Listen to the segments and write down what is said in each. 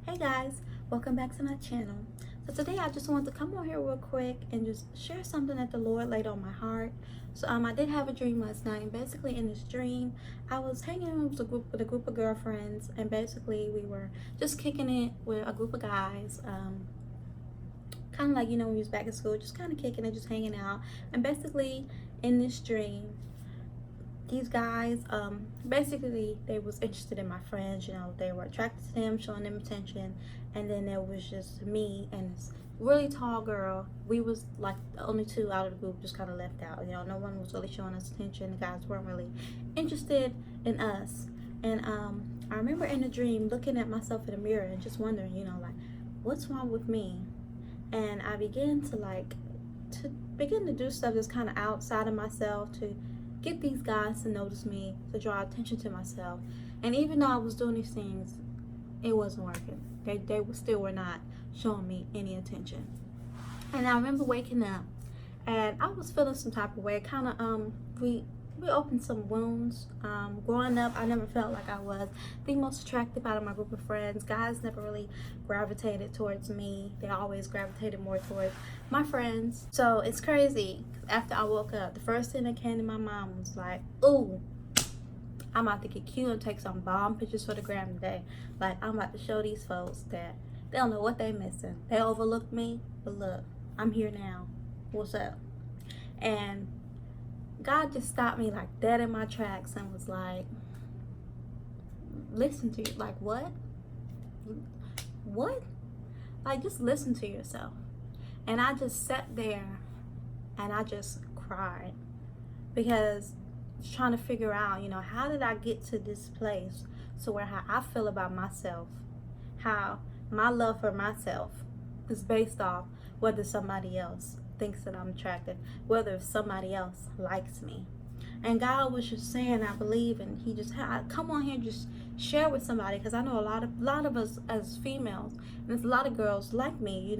Hey guys, welcome back to my channel. So today I just wanted to come on here real quick and just share something that the Lord laid on my heart. So I did have a dream last night, and basically in this dream I was hanging with a group of girlfriends, and basically we were just kicking it with a group of guys. Kind of like, when we was back in school, just kind of kicking it, just hanging out. And basically in this dream, these guys, basically they was interested in my friends. They were attracted to them, showing them attention. And then there was just me and this really tall girl. We was like the only two out of the group, just kind of left out. No one was really showing us attention. The guys weren't really interested in us. And I remember in the dream looking at myself in the mirror and just wondering, like, what's wrong with me? And I began to do stuff that's kind of outside of myself to get these guys to notice me, to draw attention to myself. And even though I was doing these things, it wasn't working. They still were not showing me any attention. And I remember waking up and I was feeling some type of way. Kind of we opened some wounds. Growing up, I never felt like I was the most attractive out of my group of friends. Guys never really gravitated towards me. They always gravitated more towards my friends. So it's crazy. After I woke up, the first thing that came to my mind was like, ooh, I'm about to get cute and take some bomb pictures for the gram today. Like, I'm about to show these folks that they don't know what they missing. They overlooked me, but look, I'm here now. What's up? And God just stopped me like dead in my tracks and was like, listen to you. Like, what? Like, just listen to yourself. And I just sat there and I just cried because I was trying to figure out, how did I get to this place to where how I feel about myself, how my love for myself is based off whether somebody else thinks that I'm attractive, whether somebody else likes me. And God was just saying, I believe, and he just had come on here and just share with somebody, because I know a lot of us as females, and there's a lot of girls like me,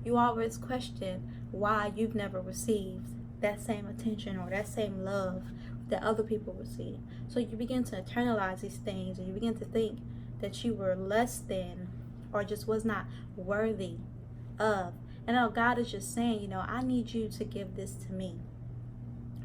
you always question why you've never received that same attention or that same love that other people receive. So you begin to internalize these things, and you begin to think that you were less than or just was not worthy of. And now God is just saying, I need you to give this to me.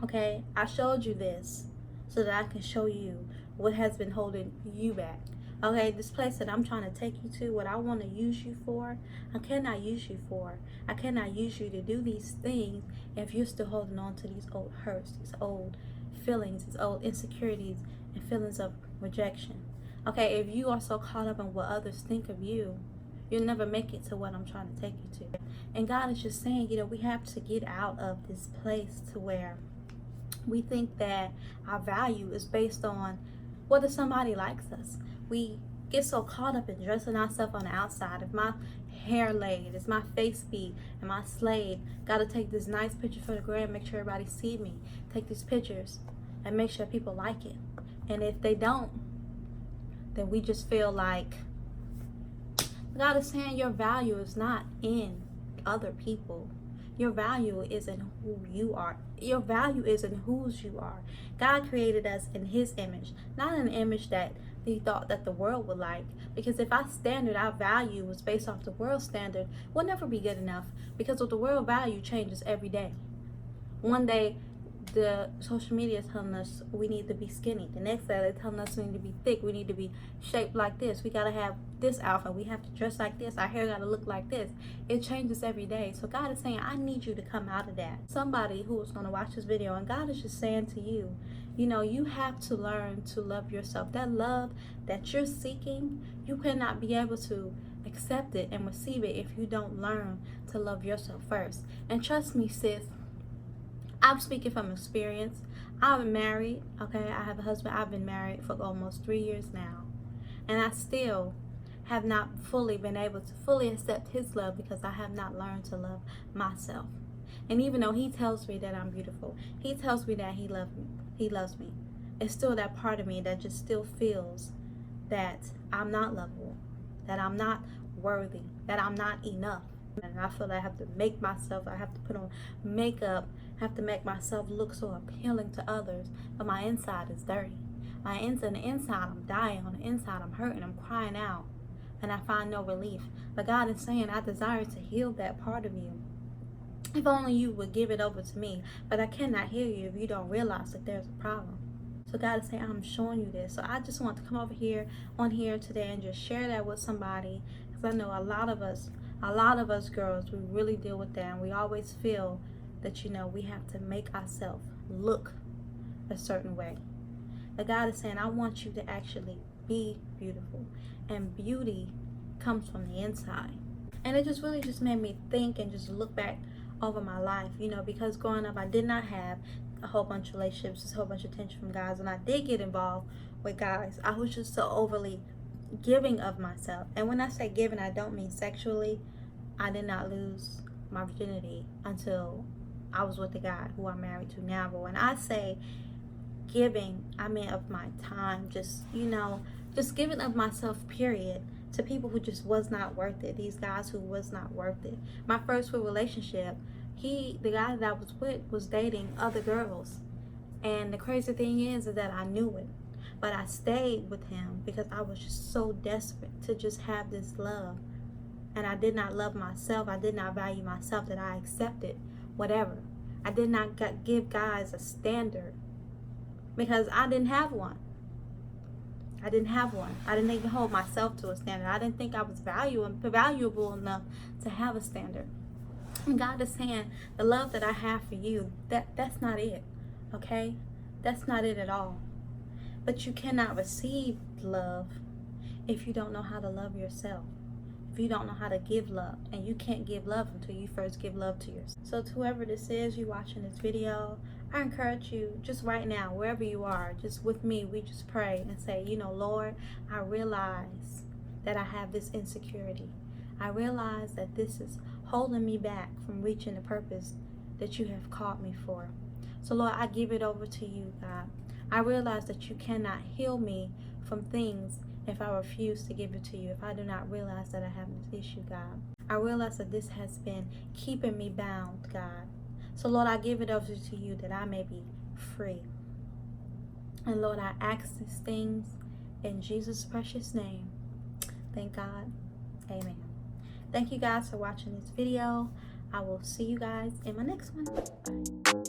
Okay? I showed you this so that I can show you what has been holding you back. Okay? This place that I'm trying to take you to, what I want to use you for, I cannot use you for. I cannot use you to do these things if you're still holding on to these old hurts, these old feelings, these old insecurities and feelings of rejection. Okay? If you are so caught up in what others think of you, you'll never make it to what I'm trying to take you to. And God is just saying, we have to get out of this place to where we think that our value is based on whether somebody likes us. We get so caught up in dressing ourselves on the outside. If my hair laid, is my face beat, am I slayed? Gotta take this nice picture for the gram, make sure everybody see me. Take these pictures and make sure people like it. And if they don't, then we just feel like God is saying your value is not in other people. Your value is in who you are. Your value is in whose you are. God created us in his image, not an image that he thought that the world would like. Because if our standard, our value was based off the world standard, we'll never be good enough, because what the world value changes every day. One day the social media is telling us we need to be skinny. The next day they're telling us we need to be thick. We need to be shaped like this. We got to have this outfit. We have to dress like this. Our hair got to look like this. It changes every day. So God is saying, I need you to come out of that. Somebody who is going to watch this video, and God is just saying to you, you have to learn to love yourself. That love that you're seeking, you cannot be able to accept it and receive it if you don't learn to love yourself first. And trust me, sis, I'm speaking from experience. I'm married, okay? I have a husband. I've been married for almost 3 years now. And I still have not fully been able to fully accept his love because I have not learned to love myself. And even though he tells me that I'm beautiful, he tells me that he loves me, it's still that part of me that just still feels that I'm not lovable, that I'm not worthy, that I'm not enough. And I feel like I have to make myself, I have to put on makeup, I have to make myself look so appealing to others, but my inside is dirty. On the inside I'm dying, on the inside I'm hurting, I'm crying out and I find no relief. But God is saying, I desire to heal that part of you. If only you would give it over to me. But I cannot heal you if you don't realize that there's a problem. So God is saying, I'm showing you this. So I just want to come over here on here today and just share that with somebody. Because I know a lot of us girls, we really deal with that. And we always feel that, we have to make ourselves look a certain way. But God is saying, I want you to actually be beautiful. And beauty comes from the inside. And it just really just made me think and just look back over my life, because growing up I did not have a whole bunch of relationships, a whole bunch of attention from guys. When I did get involved with guys, I was just so overly giving of myself. And when I say giving, I don't mean sexually. I did not lose my virginity until I was with the guy who I'm married to now. But when I say giving, I mean of my time, just giving of myself, period, to people who just was not worth it. These guys who was not worth it. My first real relationship, the guy that I was with was dating other girls. And the crazy thing is that I knew it. But I stayed with him because I was just so desperate to just have this love. And I did not love myself. I did not value myself, that I accepted whatever. I did not give guys a standard because I didn't have one. I didn't even hold myself to a standard. I didn't think I was valuable enough to have a standard. And God is saying, the love that I have for you, that's not it. Okay? That's not it at all. But you cannot receive love if you don't know how to love yourself. If you don't know how to give love. And you can't give love until you first give love to yourself. So to whoever this is, you watching this video, I encourage you, just right now, wherever you are, just with me, we just pray and say, Lord, I realize that I have this insecurity. I realize that this is holding me back from reaching the purpose that you have called me for. So Lord, I give it over to you, God. I realize that you cannot heal me from things if I refuse to give it to you, if I do not realize that I have this issue, God. I realize that this has been keeping me bound, God. So Lord, I give it over to you that I may be free. And Lord, I ask these things in Jesus' precious name. Thank God. Amen. Thank you guys for watching this video. I will see you guys in my next one. Bye.